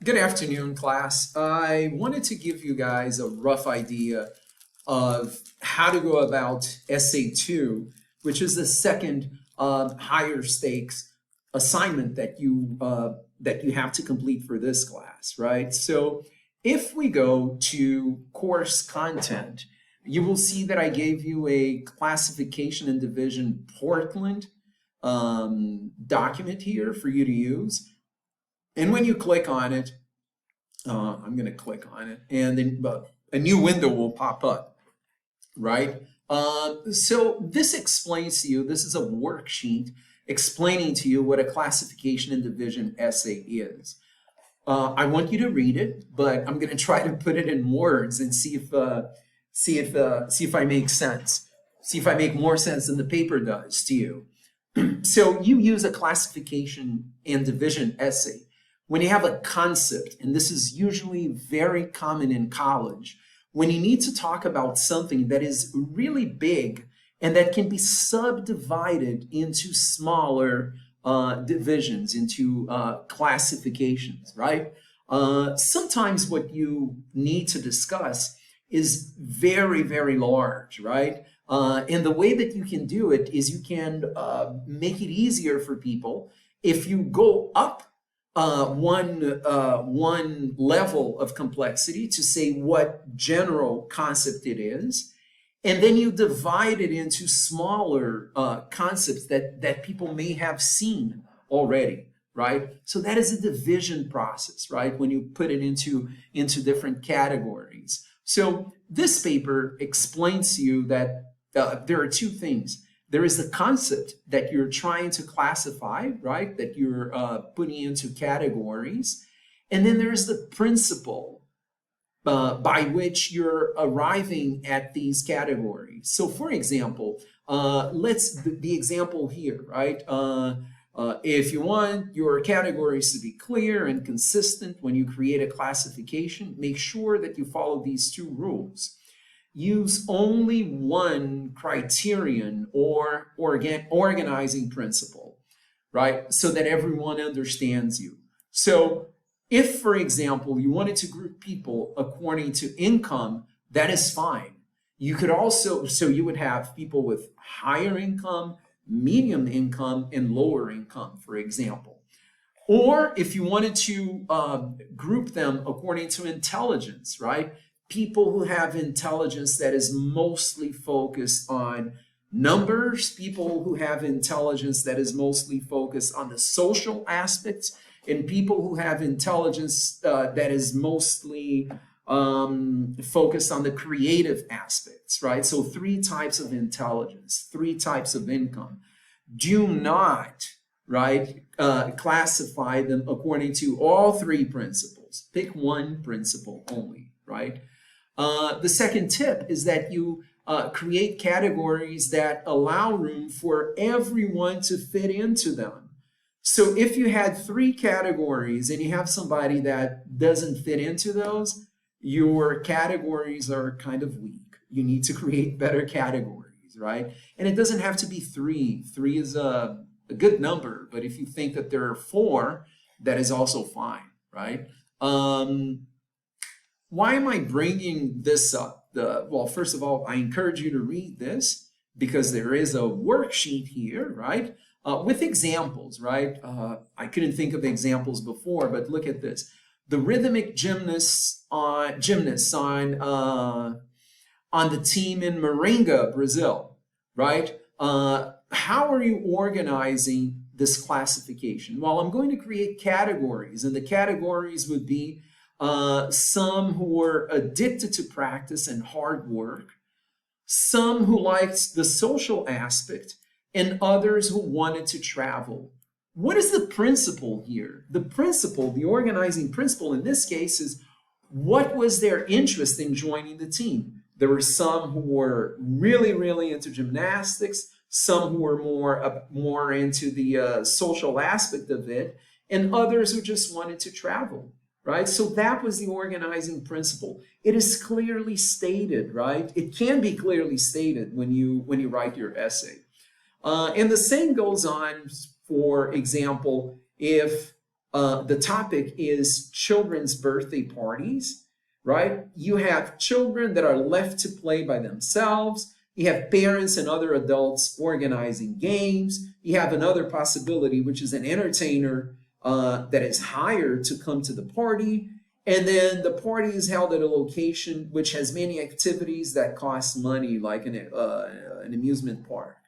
Good afternoon, class. I wanted to give you guys a rough idea of how to go about Essay 2, which is the second higher stakes assignment that you have to complete for this class, right? So if we go to course content, you will see that I gave you a classification and division Portland document here for you to use. And when you click on it, I'm going to click on it, and then a new window will pop up, right? So this explains to you, this is a worksheet explaining to you what a classification and division essay is. I want you to read it, but I'm going to try to put it in words and see if I make sense. See if I make more sense than the paper does to you. So you use a classification and division essay when you have a concept, and this is usually very common in college, when you need to talk about something that is really big and that can be subdivided into smaller divisions, into classifications, right? Sometimes what you need to discuss is very, very large, right? And the way that you can do it is you can make it easier for people if you go up one level of complexity to say what general concept it is, and then you divide it into smaller concepts that people may have seen already, right? So that is a division process, right? When you put it into different categories. So this paper explains to you that there are two things. There is the concept that you're trying to classify, right? That you're putting into categories. And then there's the principle by which you're arriving at these categories. So for example, the example here, right? If you want your categories to be clear and consistent when you create a classification, make sure that you follow these two rules. Use only one criterion or organizing principle, right? So that everyone understands you. So if, for example, you wanted to group people according to income, that is fine. You could also, so you would have people with higher income, medium income, and lower income, for example. Or if you wanted to group them according to intelligence, right? People who have intelligence that is mostly focused on numbers, people who have intelligence that is mostly focused on the social aspects, and people who have intelligence that is mostly focused on the creative aspects, right? So three types of intelligence, three types of income. Do not, right, classify them according to all three principles. Pick one principle only, right? The second tip is that you create categories that allow room for everyone to fit into them. So if you had three categories and you have somebody that doesn't fit into those, your categories are kind of weak. You need to create better categories, right? And it doesn't have to be three. Three is a good number, but if you think that there are four, that is also fine, right? Why am I bringing this up? Well, first of all, I encourage you to read this because there is a worksheet here, right? With examples, right? I couldn't think of examples before, but look at this. The rhythmic gymnasts on the team in Moringa, Brazil, right? How are you organizing this classification? Well, I'm going to create categories, and the categories would be some who were addicted to practice and hard work, some who liked the social aspect, and others who wanted to travel. What is the principle here? The principle, the organizing principle in this case is what was their interest in joining the team? There were some who were really, really into gymnastics, some who were more into the social aspect of it, and others who just wanted to travel. Right? So that was the organizing principle. It is clearly stated, right? It can be clearly stated when you write your essay. And the same goes on, for example, if the topic is children's birthday parties, right? You have children that are left to play by themselves. You have parents and other adults organizing games. You have another possibility, which is an entertainer that is hired to come to the party. And then the party is held at a location which has many activities that cost money, like an amusement park.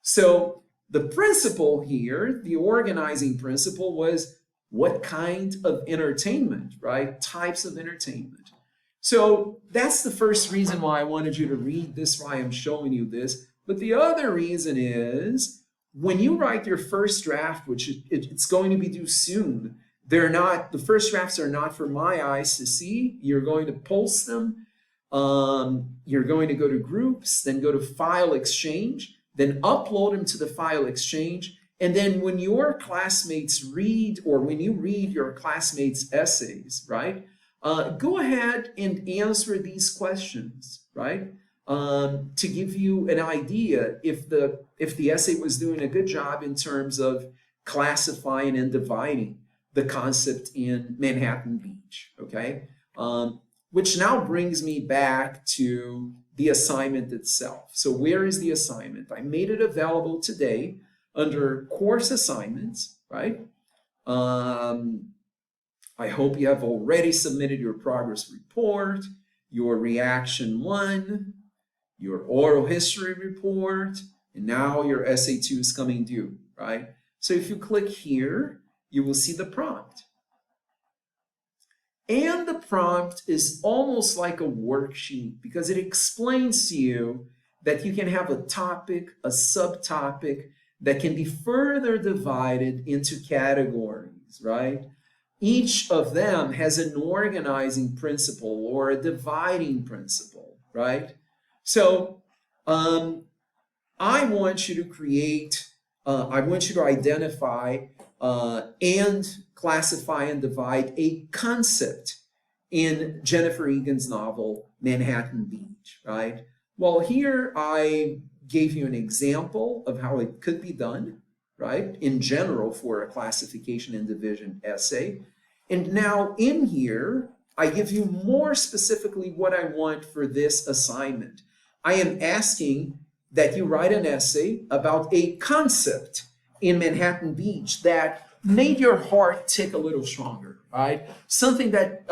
So the principle here, the organizing principle, was what kind of entertainment, right? Types of entertainment. So that's the first reason why I wanted you to read this, why I'm showing you this. But the other reason is when you write your first draft, which it's going to be due soon, the first drafts are not for my eyes to see. You're going to post them. You're going to go to groups, then go to file exchange, then upload them to the file exchange. And then when your classmates read, or when you read your classmates' essays, right, go ahead and answer these questions, right, to give you an idea if the essay was doing a good job in terms of classifying and dividing the concept in Manhattan Beach, okay? Which now brings me back to the assignment itself. So where is the assignment? I made it available today under course assignments, right? I hope you have already submitted your progress report, your reaction 1, your oral history report, and now your essay 2 is coming due, right? So if you click here, you will see the prompt. And the prompt is almost like a worksheet because it explains to you that you can have a topic, a subtopic that can be further divided into categories, right? Each of them has an organizing principle or a dividing principle, right? So I want you to create, I want you to identify and classify and divide a concept in Jennifer Egan's novel, Manhattan Beach, right? Well, here I gave you an example of how it could be done, right? In general for a classification and division essay. And now in here, I give you more specifically what I want for this assignment. I am asking that you write an essay about a concept in Manhattan Beach that made your heart tick a little stronger, right? Something that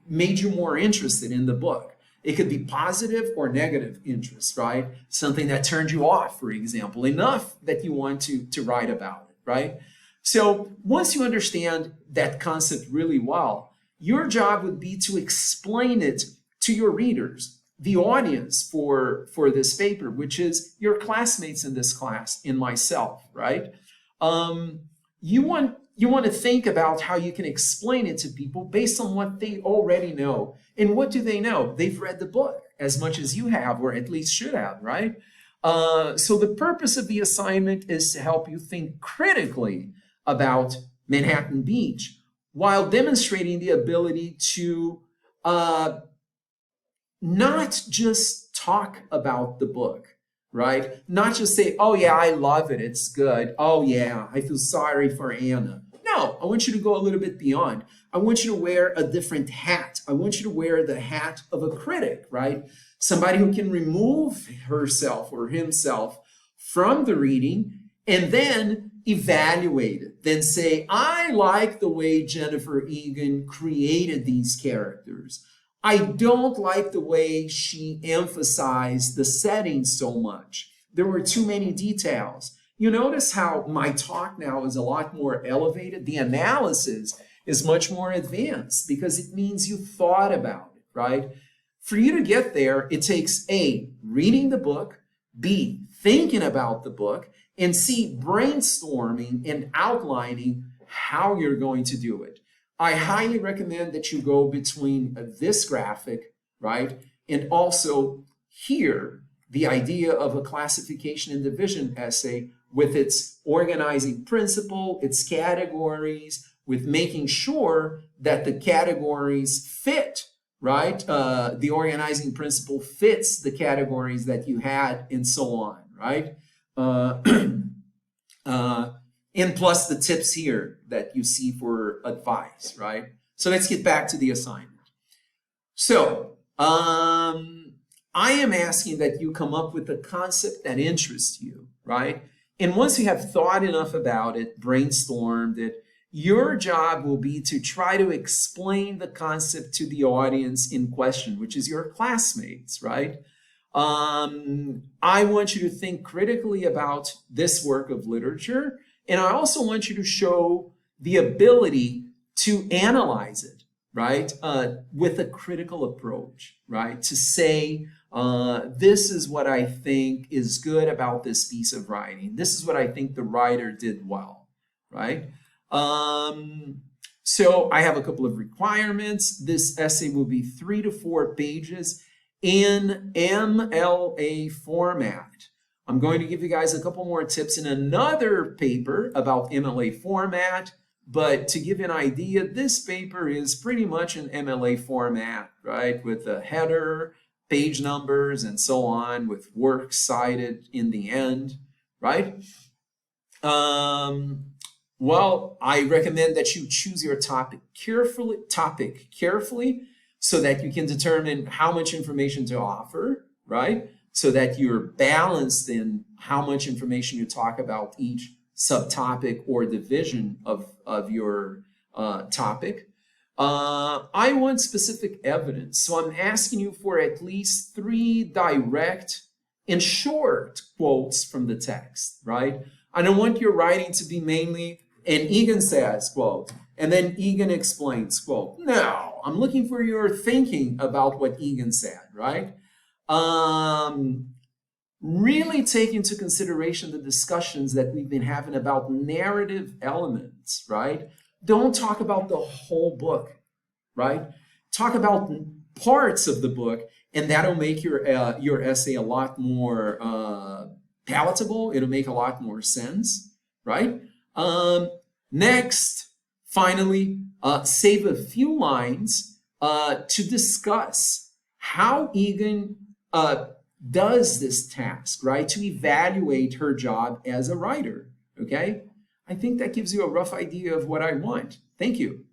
made you more interested in the book. It could be positive or negative interest, right? Something that turned you off, for example, enough that you want to write about it, right? So once you understand that concept really well, your job would be to explain it to your readers, the audience for this paper, which is your classmates in this class, and myself, right? You want to think about how you can explain it to people based on what they already know. And what do they know? They've read the book as much as you have, or at least should have, right? So the purpose of the assignment is to help you think critically about Manhattan Beach while demonstrating the ability to not just talk about the book, right? Not just say, oh yeah, I love it, it's good. Oh yeah, I feel sorry for Anna. No, I want you to go a little bit beyond. I want you to wear a different hat. I want you to wear the hat of a critic, right? Somebody who can remove herself or himself from the reading and then evaluate it. Then say, I like the way Jennifer Egan created these characters. I don't like the way she emphasized the setting so much. There were too many details. You notice how my talk now is a lot more elevated. The analysis is much more advanced because it means you thought about it, right? For you to get there, it takes A, reading the book, B, thinking about the book, and C, brainstorming and outlining how you're going to do it. I highly recommend that you go between this graphic, right, and also here, the idea of a classification and division essay with its organizing principle, its categories, with making sure that the categories fit, right? The organizing principle fits the categories that you had and so on, right? And plus the tips here that you see for advice, right? So let's get back to the assignment. So I am asking that you come up with a concept that interests you, right? And once you have thought enough about it, brainstormed it, your job will be to try to explain the concept to the audience in question, which is your classmates, right? I want you to think critically about this work of literature, and I also want you to show the ability to analyze it, right? With a critical approach, right? To say, this is what I think is good about this piece of writing. This is what I think the writer did well, right? So I have a couple of requirements. This essay will be 3 to 4 pages in MLA format. I'm going to give you guys a couple more tips in another paper about MLA format, but to give you an idea, this paper is pretty much an MLA format, right? With a header, page numbers, and so on, with work cited in the end, right? Well, I recommend that you choose your topic carefully so that you can determine how much information to offer, right? So that you're balanced in how much information you talk about each subtopic or division of your topic. I want specific evidence. So I'm asking you for at least 3 direct and short quotes from the text, right? I don't want your writing to be mainly, and Egan says, quote, and then Egan explains, quote. No, I'm looking for your thinking about what Egan said, right? Really take into consideration the discussions that we've been having about narrative elements, right? Don't talk about the whole book, right? Talk about parts of the book, and that'll make your essay a lot more palatable. It'll make a lot more sense, right? Next, finally, save a few lines to discuss how Egan does this task, right? To evaluate her job as a writer, okay? I think that gives you a rough idea of what I want. Thank you.